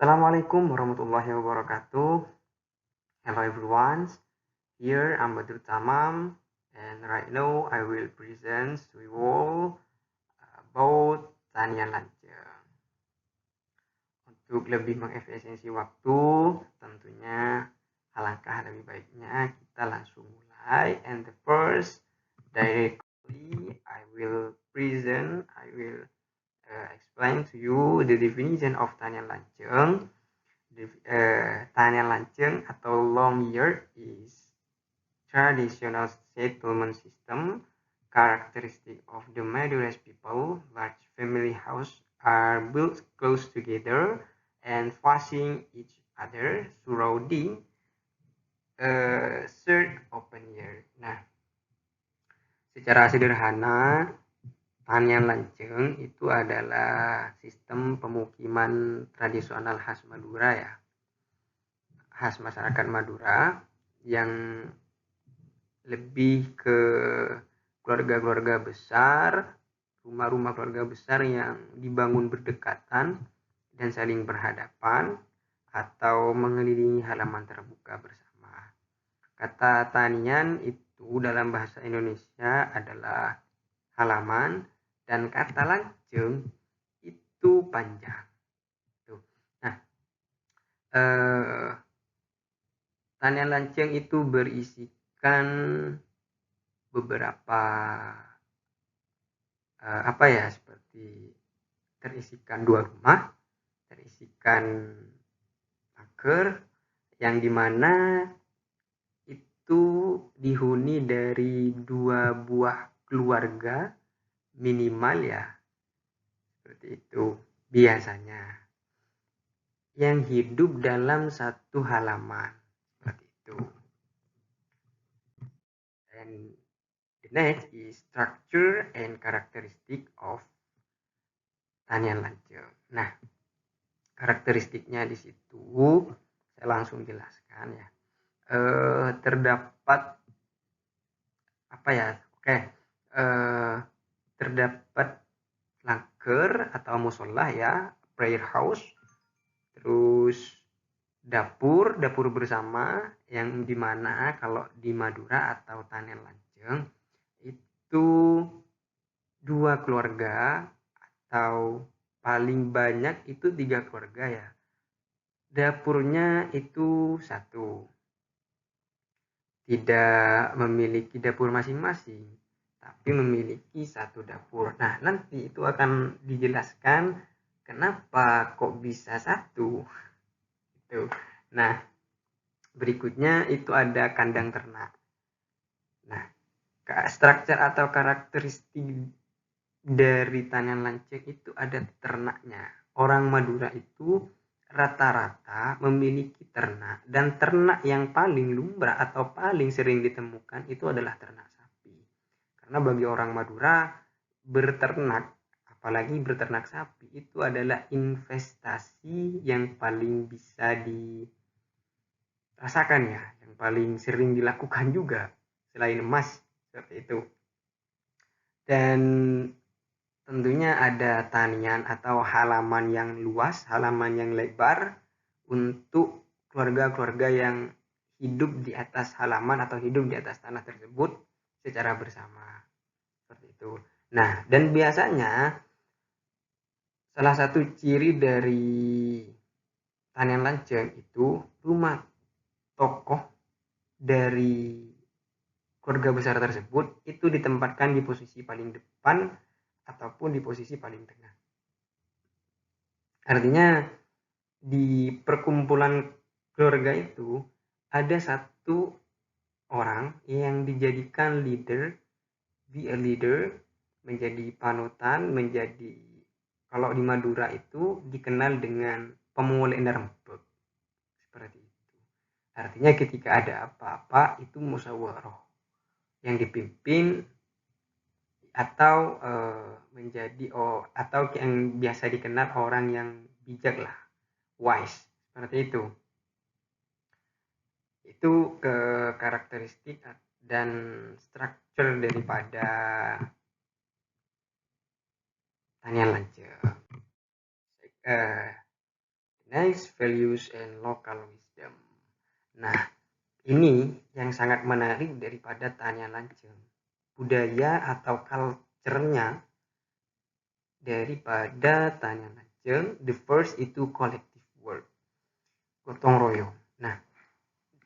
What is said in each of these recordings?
Assalamualaikum warahmatullahi wabarakatuh. Hello everyone. Here I'm Badrul Tamam, and right now I will present to you all about Tanian Lanceng. Untuk lebih mengefisiensi waktu, tentunya alangkah lebih baiknya kita langsung mulai. And the first, directly I will explain to you the definition of Tanian Lanceng. Tanian Lanceng atau Long Year is traditional settlement system characteristic of the Madura's people. Large family houses are built close together and facing each other, surrounding a third open year. Nah, secara sederhana, Tanian Lanceng itu adalah sistem pemukiman tradisional khas Madura ya. Khas masyarakat Madura yang lebih ke keluarga-keluarga besar, rumah-rumah keluarga besar yang dibangun berdekatan dan saling berhadapan atau mengelilingi halaman terbuka bersama. Kata tanian itu dalam bahasa Indonesia adalah halaman dan kata lanceng itu panjang. Nah, tanian lanceng itu berisikan beberapa seperti terisikan 2 rumah, terisikan pagar yang dimana itu dihuni dari 2 buah keluarga minimal ya, seperti itu biasanya, yang hidup dalam satu halaman seperti itu. And the next is structure and characteristic of Tanian Lanceng. Nah, karakteristiknya di situ saya langsung jelaskan ya. Terdapat terdapat langker atau musola ya, prayer house, terus dapur bersama yang dimana kalau di Madura atau Tanian Lanceng itu 2 keluarga atau paling banyak itu 3 keluarga ya. Dapurnya itu 1. Tidak memiliki dapur masing-masing, tapi memiliki 1 dapur. Nah, nanti itu akan dijelaskan kenapa kok bisa 1. Itu. Nah, berikutnya itu ada kandang ternak. Nah, struktur atau karakteristik dari Tanian Lanceng itu ada ternaknya. Orang Madura itu rata-rata memiliki ternak, dan ternak yang paling lumrah atau paling sering ditemukan itu adalah ternak sapi. Karena bagi orang Madura, berternak, apalagi berternak sapi, itu adalah investasi yang paling bisa dirasakan ya, yang paling sering dilakukan juga selain emas, seperti itu. Dan tentunya ada tanian atau halaman yang luas, halaman yang lebar untuk keluarga-keluarga yang hidup di atas halaman atau hidup di atas tanah tersebut secara bersama. Seperti itu. Nah, dan biasanya salah satu ciri dari Tanian Lanceng itu rumah tokoh dari keluarga besar tersebut itu ditempatkan di posisi paling depan ataupun di posisi paling tengah. Artinya di perkumpulan keluarga itu ada 1 orang yang dijadikan leader, be a leader, menjadi panutan, menjadi, kalau di Madura itu dikenal dengan pemulih rempeg. Seperti itu. Artinya ketika ada apa-apa itu musyawarah yang dipimpin atau atau yang biasa dikenal orang yang bijak lah, wise, seperti itu. Itu ke karakteristik dan struktur daripada Tanian Lanceng. Next, values and local wisdom. Nah, ini yang sangat menarik daripada Tanyaan Lanceng. Budaya atau culture-nya daripada Tanyaan Lanceng, the first itu collective work, gotong royong. Nah,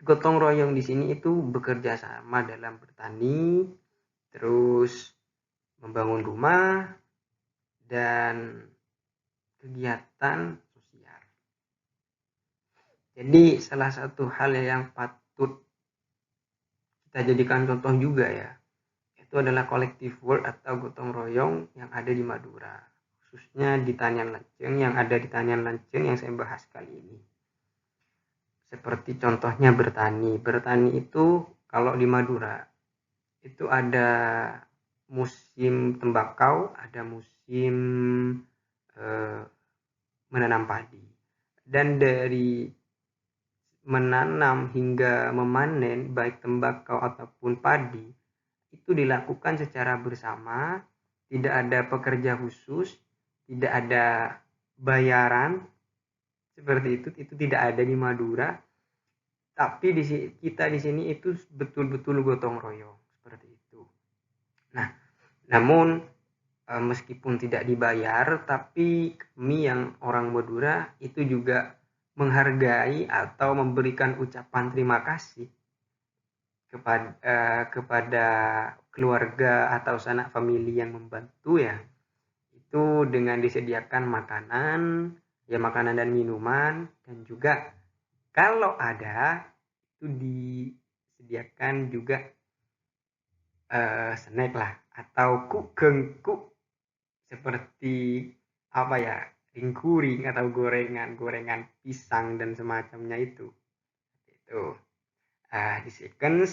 gotong royong di sini itu bekerja sama dalam bertani, terus membangun rumah, dan kegiatan sosial. Jadi salah satu hal yang patut kita jadikan contoh juga ya, itu adalah collective work atau gotong royong yang ada di Madura, khususnya di Tanyaan Lanceng, yang ada di Tanyaan Lanceng yang saya bahas kali ini. Seperti contohnya bertani. Bertani itu kalau di Madura itu ada musim tembakau, ada musim menanam padi. Dan dari menanam hingga memanen baik tembakau ataupun padi itu dilakukan secara bersama, tidak ada pekerja khusus, tidak ada bayaran seperti itu tidak ada di Madura. Tapi kita di sini itu betul-betul gotong royong seperti itu. Nah, namun meskipun tidak dibayar, tapi kami yang orang Madura itu juga menghargai atau memberikan ucapan terima kasih kepada keluarga atau sanak famili yang membantu ya, itu dengan disediakan makanan dan minuman, dan juga kalau ada itu disediakan juga snack lah atau kugengku seperti apa ya, ringkuring atau gorengan pisang dan semacamnya itu. The second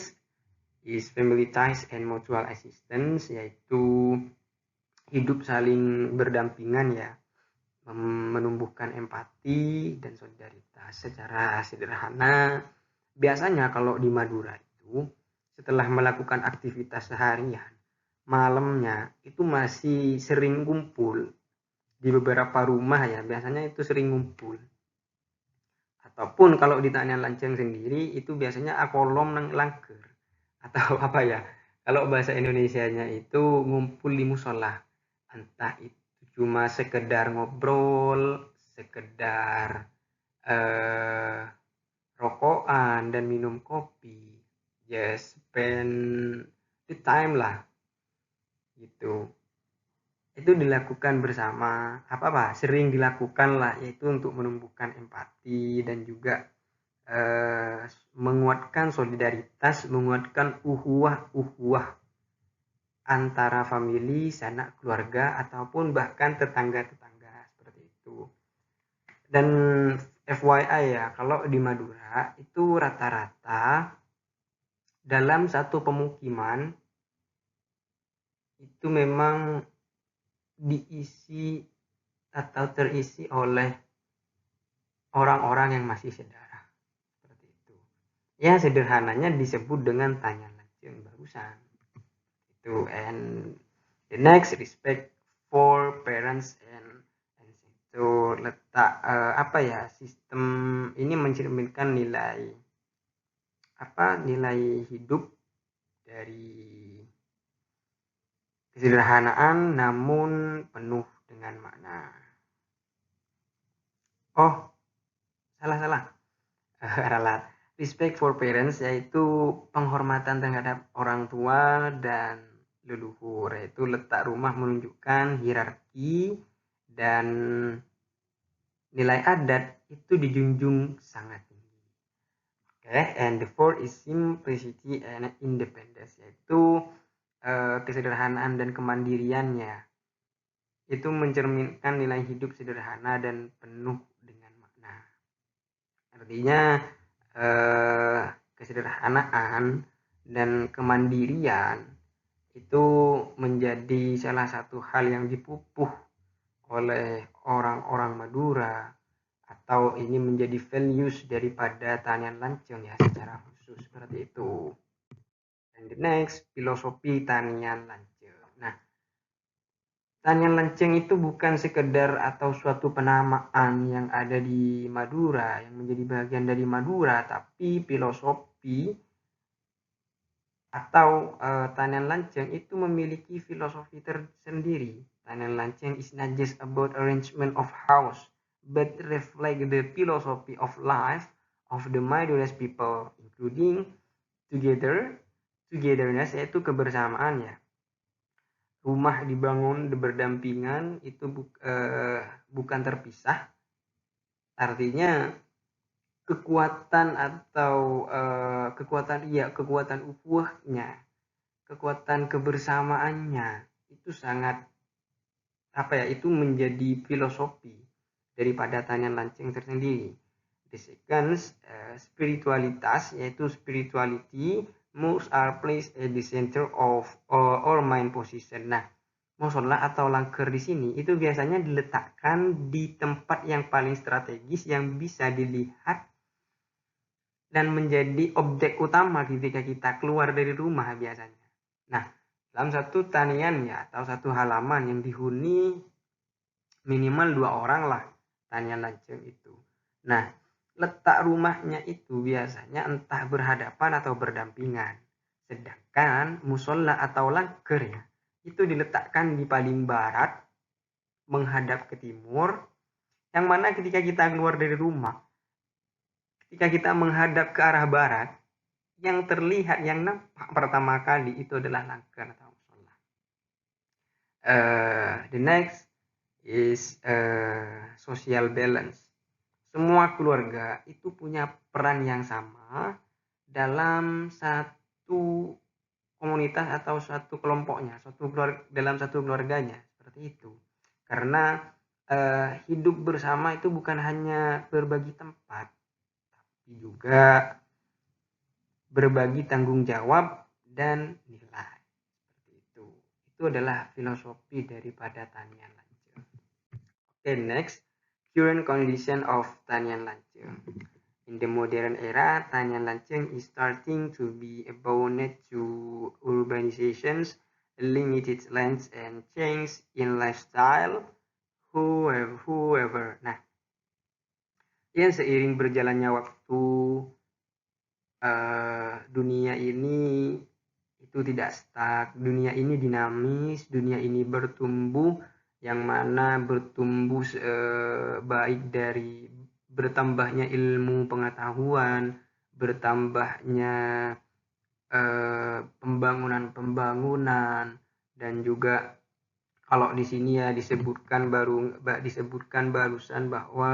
is family ties and mutual assistance, yaitu hidup saling berdampingan ya, menumbuhkan empati dan solidaritas. Secara sederhana, biasanya kalau di Madura itu setelah melakukan aktivitas seharian, malamnya itu masih sering kumpul di beberapa rumah ya, biasanya itu sering ngumpul. Ataupun kalau di Tanyaan Lanceng sendiri itu biasanya akolom nang langker, atau apa ya, kalau bahasa Indonesianya itu ngumpul di musola. Entah itu cuma sekedar ngobrol, sekedar rokokan dan minum kopi, just spend the time lah gitu. Itu dilakukan bersama, sering dilakukan lah, yaitu untuk menumbuhkan empati dan juga menguatkan solidaritas, menguatkan uhuah antara famili, sanak keluarga, ataupun bahkan tetangga-tetangga seperti itu. Dan FYI ya, kalau di Madura itu rata-rata dalam satu pemukiman itu memang diisi atau terisi oleh orang-orang yang masih sedarah seperti itu. Ya sederhananya disebut dengan Tanyaan Lanceng barusan. Itu. And the next, respect for parents and itu letak sistem ini mencerminkan nilai hidup dari kesederhanaan namun penuh dengan makna. Salah. Respect for parents yaitu penghormatan terhadap orang tua dan leluhur, yaitu letak rumah menunjukkan hierarki dan nilai adat itu dijunjung sangat tinggi. And the fourth is simplicity and independence, yaitu kesederhanaan dan kemandiriannya. Itu mencerminkan nilai hidup sederhana dan penuh dengan makna. Artinya kesederhanaan dan kemandirian itu menjadi salah satu hal yang dipupuk oleh orang-orang Madura, atau ini menjadi values daripada Tanyaan Lanceng ya secara khusus seperti itu. And the next, filosofi Tanyaan Lanceng. Nah, Tanian Lanceng itu bukan sekedar atau suatu penamaan yang ada di Madura, yang menjadi bagian dari Madura, tapi filosofi atau Tanian Lanceng itu memiliki filosofi tersendiri. Tanian Lanceng is not just about arrangement of house, but reflect the philosophy of life of the Madura's people, including togetherness, yaitu kebersamaan ya. Rumah dibangun berdampingan itu bukan terpisah, artinya kekuatan atau kekuatan ukhuwahnya, kekuatan kebersamaannya itu sangat itu menjadi filosofi daripada Tanian Lanceng tersendiri. The second, spiritualitas, yaitu spirituality most are placed at the center of our mind position. Nah, musola atau langker di sini itu biasanya diletakkan di tempat yang paling strategis yang bisa dilihat dan menjadi objek utama ketika kita keluar dari rumah biasanya. Nah, dalam satu tanian ya atau satu halaman yang dihuni minimal 2 orang lah Tanian Lanceng itu. Nah, letak rumahnya itu biasanya entah berhadapan atau berdampingan. Sedangkan musola atau langker ya, itu diletakkan di paling barat menghadap ke timur, yang mana ketika kita keluar dari rumah, ketika kita menghadap ke arah barat, yang terlihat, yang nampak pertama kali itu adalah langker atau musola. The next is social balance. Semua keluarga itu punya peran yang sama dalam satu komunitas atau satu kelompoknya, dalam satu keluarganya, seperti itu. Karena hidup bersama itu bukan hanya berbagi tempat, tapi juga berbagi tanggung jawab dan nilai. Seperti itu. Itu adalah filosofi daripada Tanian Lanceng. Okay, next, current condition of Tanian Lanceng. In the modern era, Tanian Lanceng is starting to be bound to urbanizations, limited lands, and change in lifestyle. Whoever. Nah, yang seiring berjalannya waktu, dunia ini itu tidak stuck, dunia ini dinamis, dunia ini bertumbuh, yang mana bertumbuh baik dari bertambahnya ilmu pengetahuan, bertambahnya pembangunan dan juga kalau di sini ya disebutkan barusan bahwa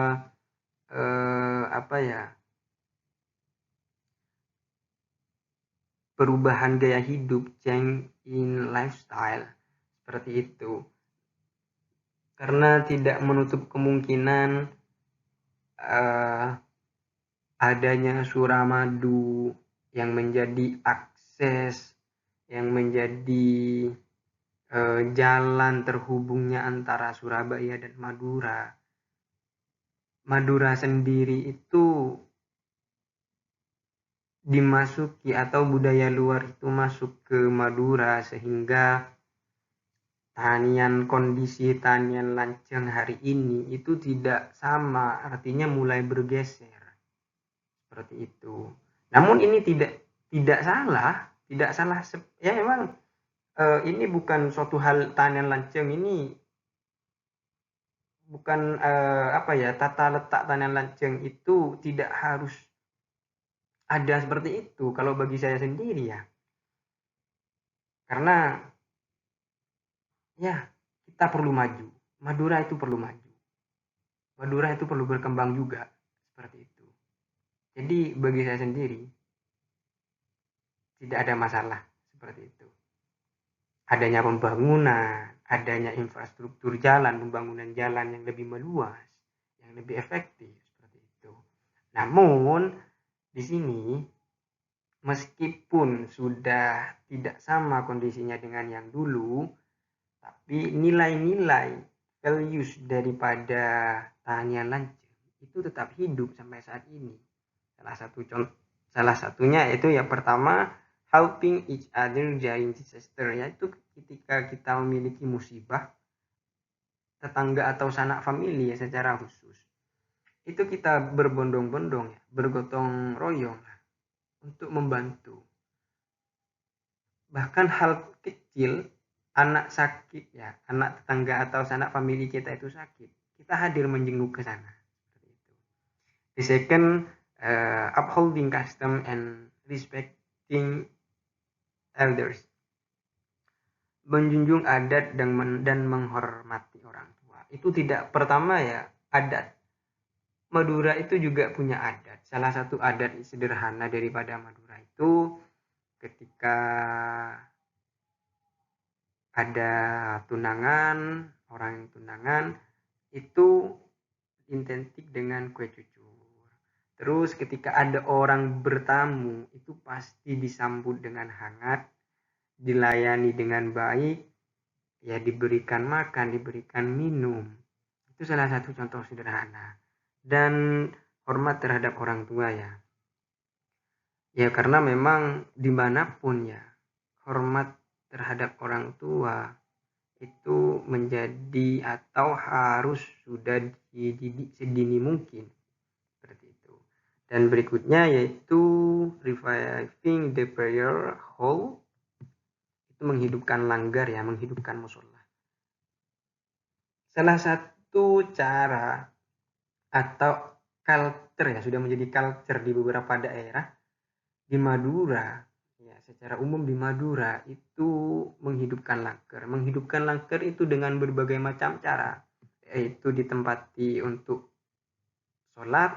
perubahan gaya hidup, change in lifestyle, seperti itu. Karena tidak menutup kemungkinan adanya Suramadu yang menjadi akses, yang menjadi jalan terhubungnya antara Surabaya dan Madura. Madura sendiri itu dimasuki atau budaya luar itu masuk ke Madura, sehingga kondisi Tanian Lanceng hari ini itu tidak sama, artinya mulai bergeser seperti itu. Namun ini tidak salah ya, memang ini bukan suatu hal. Tanian Lanceng ini bukan tata letak Tanian Lanceng itu tidak harus ada seperti itu kalau bagi saya sendiri ya, karena ya kita perlu maju, Madura itu perlu maju, Madura itu perlu berkembang juga, seperti itu. Jadi bagi saya sendiri tidak ada masalah seperti itu. Adanya pembangunan, adanya infrastruktur jalan, pembangunan jalan yang lebih meluas, yang lebih efektif, seperti itu. Namun di sini meskipun sudah tidak sama kondisinya dengan yang dulu, tapi nilai-nilai values daripada Tanian Lanceng itu tetap hidup sampai saat ini. Salah satunya itu yang pertama, helping each other during disaster, yaitu ketika kita memiliki musibah tetangga atau sanak famili ya secara khusus, itu kita berbondong-bondong ya, bergotong royong untuk membantu. Bahkan hal kecil, anak sakit ya, anak tetangga atau sanak famili kita itu sakit, kita hadir menjenguk ke sana. The second, upholding custom and respecting elders. Menjunjung adat dan menghormati orang tua. Itu tidak pertama ya, adat. Madura itu juga punya adat. Salah satu adat sederhana daripada Madura itu ketika ada tunangan, orang yang tunangan itu identik dengan kue cucur. Terus ketika ada orang bertamu itu pasti disambut dengan hangat, dilayani dengan baik, ya diberikan makan, diberikan minum. Itu salah satu contoh sederhana. Dan hormat terhadap orang tua ya. Ya karena memang dimanapun ya, hormat terhadap orang tua itu menjadi atau harus sudah dididik sedini mungkin. Seperti itu. Dan berikutnya yaitu reviving the prayer hall. Itu menghidupkan langgar ya, menghidupkan musola. Salah satu cara atau culture ya, sudah menjadi culture di beberapa daerah di Madura ya, secara umum di Madura itu menghidupkan langgar itu dengan berbagai macam cara, yaitu ditempati untuk sholat,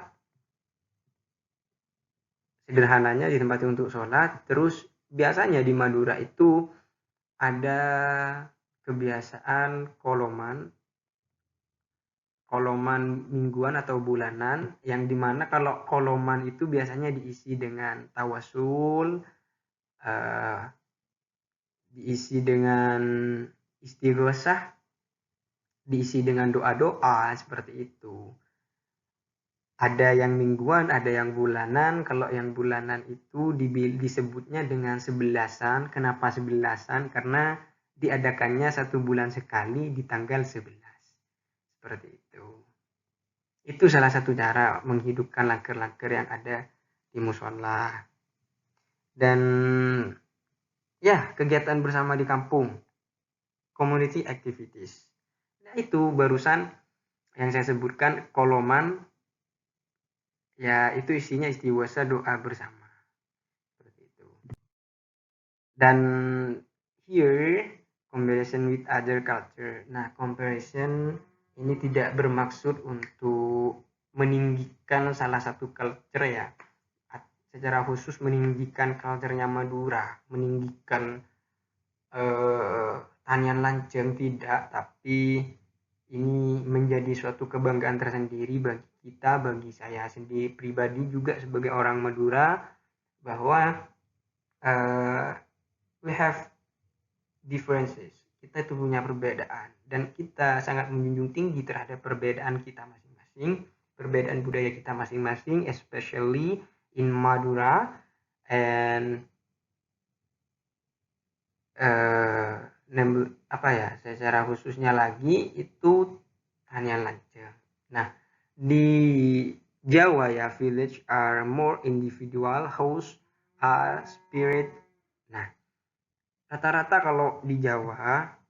sederhananya ditempati untuk sholat. Terus biasanya di Madura itu ada kebiasaan koloman mingguan atau bulanan, yang dimana kalau koloman itu biasanya diisi dengan tawasul, diisi dengan istighosah, diisi dengan doa-doa seperti itu. Ada yang mingguan, ada yang bulanan. Kalau yang bulanan itu disebutnya dengan sebelasan. Kenapa sebelasan? Karena diadakannya 1 bulan sekali di tanggal 11. Seperti itu. Itu salah satu cara menghidupkan langgar-langgar yang ada di musola. Dan ya, kegiatan bersama di kampung, community activities. Nah, itu barusan yang saya sebutkan koloman, ya itu isinya istighosah, doa bersama. Seperti itu. Dan here comparison with other culture. Nah, comparison ini tidak bermaksud untuk meninggikan salah satu culture ya, secara khusus meninggikan culture-nya Madura, meninggikan tanian lanceng, tidak, tapi ini menjadi suatu kebanggaan tersendiri bagi kita, bagi saya sendiri pribadi juga sebagai orang Madura, bahwa we have differences. Kita itu punya perbedaan dan kita sangat menjunjung tinggi terhadap perbedaan kita masing-masing, perbedaan budaya kita masing-masing, especially in Madura. And secara khususnya lagi itu tanian lanceng. Nah, di Jawa ya, village are more individual, house are spirit. Nah, rata-rata kalau di Jawa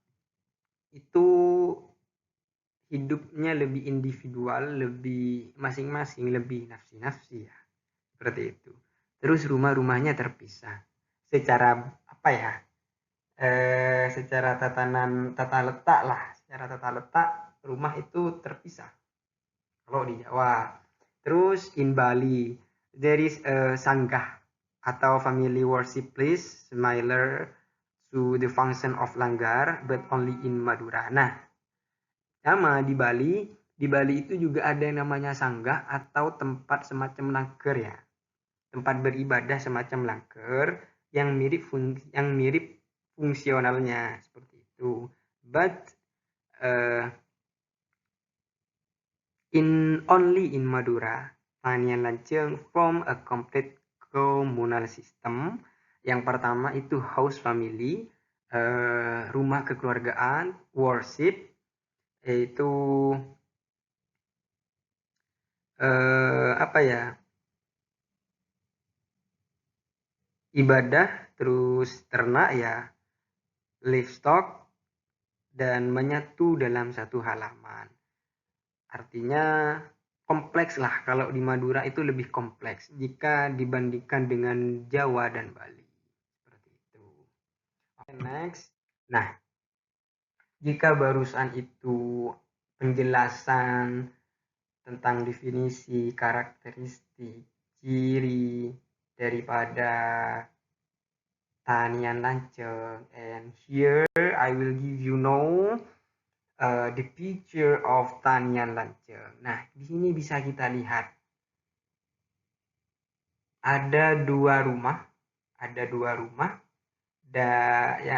itu hidupnya lebih individual, lebih masing-masing, lebih nafsi-nafsi ya. Seperti itu. Terus rumah-rumahnya terpisah. Secara secara tata letak rumah itu terpisah kalau di Jawa. Terus in Bali there is a sanggah atau family worship place similar to the function of langgar but only in Madura. Nah, sama di Bali itu juga ada yang namanya sanggah atau tempat semacam langgar ya, tempat beribadah semacam langgar yang mirip fungsionalnya seperti itu. But only in Madura, tanian lanceng form a complete communal system. Yang pertama itu house family, rumah kekeluargaan, worship, yaitu apa ya, ibadah, terus ternak ya, livestock, dan menyatu dalam satu halaman. Artinya kompleks lah, kalau di Madura itu lebih kompleks jika dibandingkan dengan Jawa dan Bali. Seperti itu. Okay, next. Nah, jika barusan itu penjelasan tentang definisi, karakteristik, ciri daripada tanian lanceng, and here I will give you the picture of tanian lanceng. Nah, di sini bisa kita lihat ada dua rumah, ya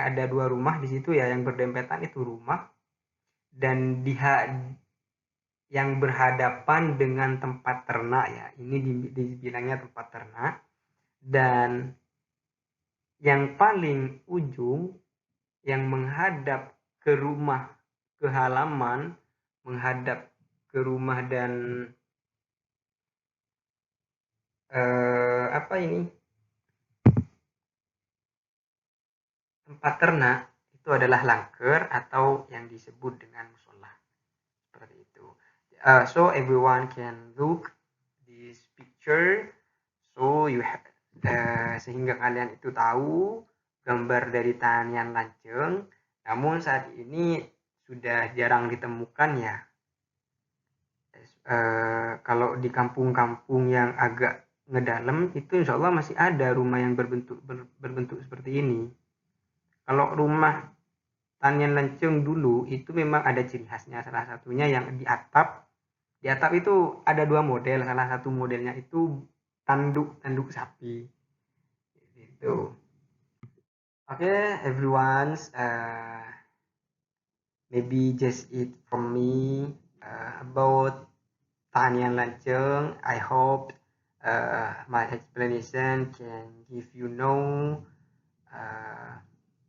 ada dua rumah di situ ya, yang berdempetan itu rumah, dan yang berhadapan dengan tempat ternak ya, ini dibilangnya tempat ternak, dan yang paling ujung yang menghadap ke rumah, ke halaman, menghadap ke rumah dan apa ini, tempat ternak, itu adalah langker atau yang disebut dengan musola. Seperti itu. So everyone can look this picture, so you have, sehingga kalian itu tahu gambar dari tanian lanceng. Namun saat ini sudah jarang ditemukan ya. Kalau di kampung-kampung yang agak ngedalem itu insya Allah masih ada rumah yang berbentuk seperti ini. Kalau rumah tanian lanceng dulu itu memang ada ciri khasnya, salah satunya yang di atap. Di atap itu ada dua model, salah satu modelnya itu tanduk sapi. Gitu. Okay, everyone, maybe just it from me about tanian lanceng. I hope my explanation can give you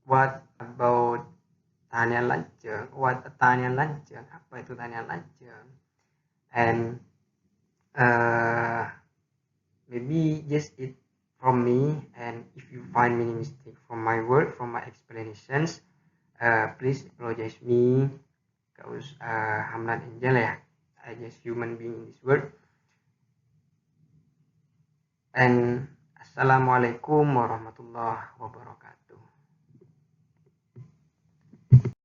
what about tanian lanceng, apa itu tanian lanceng, and maybe just it from me. And if you find many mistake from my word, from my explanations, please apologize me, because I'm not angel ya, I just human being in this world. And assalamualaikum warahmatullahi wabarakatuh.